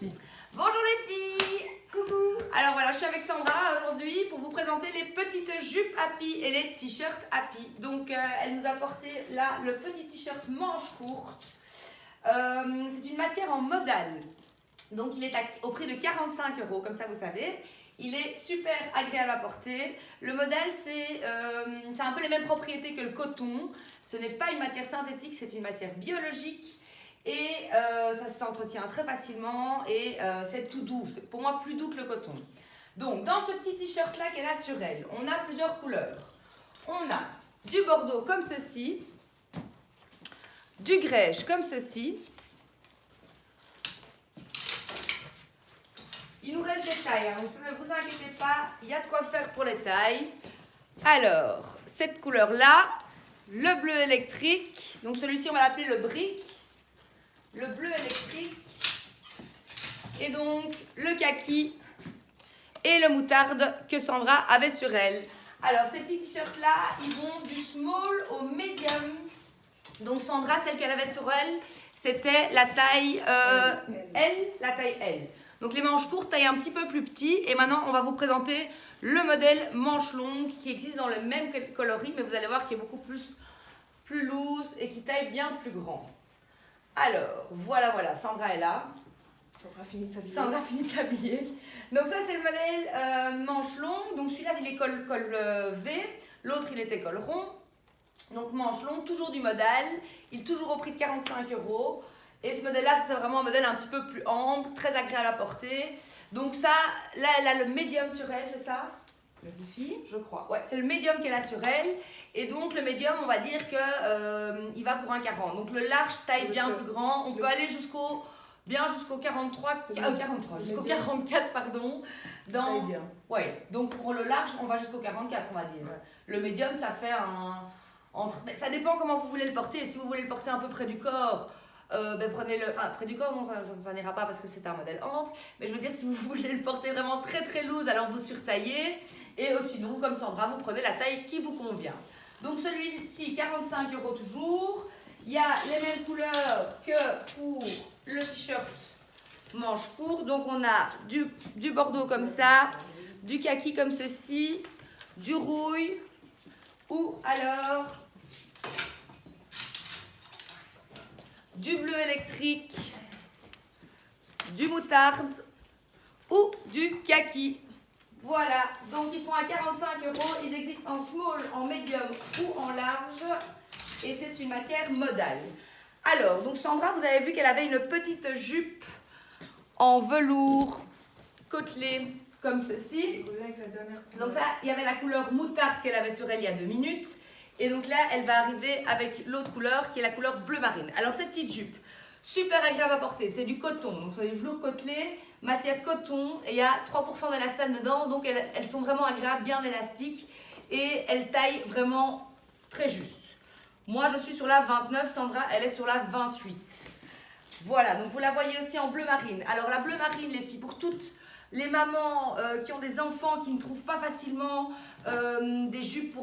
parti. Bonjour les filles. Coucou. Alors voilà, je suis avec Sandra aujourd'hui pour vous présenter les petites jupes Happy et les t-shirts Happy. Donc elle nous a porté là le petit t-shirt manche courte. C'est une matière en modal. Donc il est au prix de 45 €, comme ça vous savez. Il est super agréable à porter. Le modal, c'est un peu les mêmes propriétés que le coton. Ce n'est pas une matière synthétique, c'est une matière biologique. Et ça s'entretient très facilement et c'est tout doux. C'est pour moi plus doux que le coton. Donc dans ce petit t-shirt là qu'elle a sur elle, on a plusieurs couleurs. On a du bordeaux comme ceci, du grège comme ceci. Il nous reste des tailles, hein, donc ne vous inquiétez pas, il y a de quoi faire pour les tailles. Alors, cette couleur-là, le bleu électrique, donc celui-ci on va l'appeler le brick, le bleu électrique, et donc le kaki et le moutarde que Sandra avait sur elle. Alors, ces petits t-shirts-là, ils vont du small au medium. Donc Sandra, celle qu'elle avait sur elle, c'était la taille L, la taille L. Donc les manches courtes, taille un petit peu plus petit. Et maintenant, on va vous présenter le modèle manche longue qui existe dans le même coloris, mais vous allez voir qu'il est beaucoup plus loose et qui taille bien plus grand. Alors, voilà, Sandra est là. Sandra finit de s'habiller. Sandra finit de s'habiller. Donc ça, c'est le modèle manche longue. Donc celui-là, il est col V. L'autre, il était col rond. Donc manche longue, toujours du modal. Il est toujours au prix de 45 €. Et ce modèle-là, c'est vraiment un modèle un petit peu plus ample, très agréable à porter. Donc ça, là, elle a le médium sur elle, c'est ça? La défi. Je crois. Ouais, c'est le médium qu'elle a sur elle. Et donc le médium, on va dire que il va pour un 40. Donc le large, taille bien plus grand. On peut aller jusqu'au 43, jusqu'au 44, pardon. Taille bien. Ouais, donc pour le large, on va jusqu'au 44, on va dire. Ouais. Le médium, ça fait ça dépend comment vous voulez le porter. Si vous voulez le porter un peu près du corps, prenez-le. Enfin, près du corps, non, ça n'ira pas parce que c'est un modèle ample. Mais je veux dire, si vous voulez le porter vraiment très très loose, alors vous surtaillez. Et sinon, comme Sandra, vous prenez la taille qui vous convient. Donc celui-ci, 45 € toujours. Il y a les mêmes couleurs que pour le t-shirt manche court. Donc on a du bordeaux comme ça, du kaki comme ceci, du rouille, ou alors du bleu électrique, du moutarde ou du kaki. Voilà, donc ils sont à 45 €. Ils existent en small, en medium ou en large. Et c'est une matière modale. Alors, donc Sandra, vous avez vu qu'elle avait une petite jupe en velours côtelé comme ceci. Donc ça, il y avait la couleur moutarde qu'elle avait sur elle il y a 2 minutes. Et donc là, elle va arriver avec l'autre couleur qui est la couleur bleu marine. Alors cette petite jupe, super agréable à porter, c'est du coton. Donc c'est des velours côtelés, matière coton. Et il y a 3% d'élastane dedans. Donc elles sont vraiment agréables, bien élastiques. Et elles taillent vraiment très juste. Moi, je suis sur la 29, Sandra, elle est sur la 28. Voilà, donc vous la voyez aussi en bleu marine. Alors la bleu marine, les filles, pour toutes les mamans qui ont des enfants qui ne trouvent pas facilement des jupes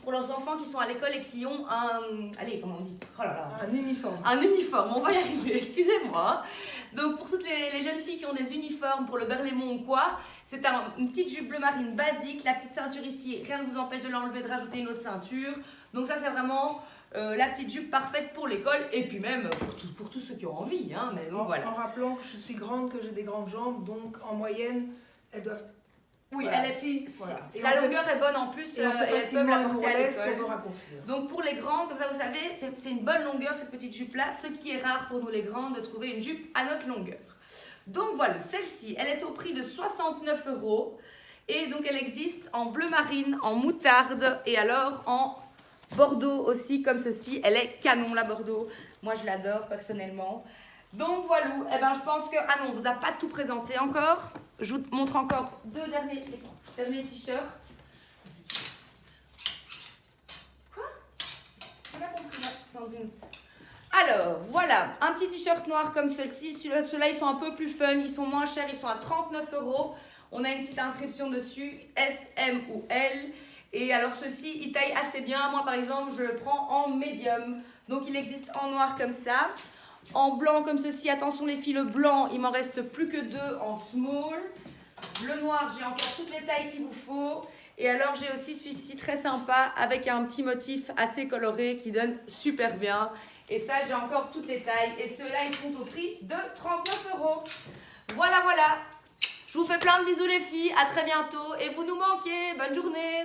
pour leurs enfants qui sont à l'école et qui ont allez, comment on dit? Oh là là. Un uniforme. Un uniforme, on va y arriver, excusez-moi. Donc pour toutes les jeunes filles qui ont des uniformes pour le Berlaymont ou quoi, c'est une petite jupe bleu marine basique. La petite ceinture ici, rien ne vous empêche de l'enlever, de rajouter une autre ceinture. Donc ça, c'est vraiment la petite jupe parfaite pour l'école et puis même pour tous ceux qui ont envie. Hein, mais donc, voilà. En rappelant que je suis grande, que j'ai des grandes jambes, donc en moyenne, elles doivent... Oui, voilà. Voilà. Et la longueur est bonne en plus, elles peuvent la porter à l'école. Donc pour les grandes, comme ça vous savez, c'est une bonne longueur cette petite jupe-là, ce qui est rare pour nous les grandes de trouver une jupe à notre longueur. Donc voilà, celle-ci, elle est au prix de 69 € et donc elle existe en bleu marine, en moutarde et alors en bordeaux aussi comme ceci. Elle est canon la bordeaux, moi je l'adore personnellement. Donc voilà, eh ben, je pense que... Ah non, on ne vous a pas tout présenté encore. Je vous montre encore 2 derniers t-shirts. Quoi? J'ai pas compris, Sandrine. Alors, voilà, un petit t-shirt noir comme ceux-ci. Ceux-là, ils sont un peu plus fun, ils sont moins chers, ils sont à 39 €. On a une petite inscription dessus, S, M ou L. Et alors, ceux-ci, ils taillent assez bien. Moi, par exemple, je le prends en médium. Donc, il existe en noir comme ça. en blanc comme ceci. Attention les filles, le blanc, il m'en reste plus que 2 en small. Le noir, j'ai encore toutes les tailles qu'il vous faut. Et alors, j'ai aussi celui-ci très sympa avec un petit motif assez coloré qui donne super bien. Et ça, j'ai encore toutes les tailles. Et ceux-là, ils sont au prix de 39 €. Voilà, voilà. Je vous fais plein de bisous les filles. À très bientôt. Et vous nous manquez. Bonne journée.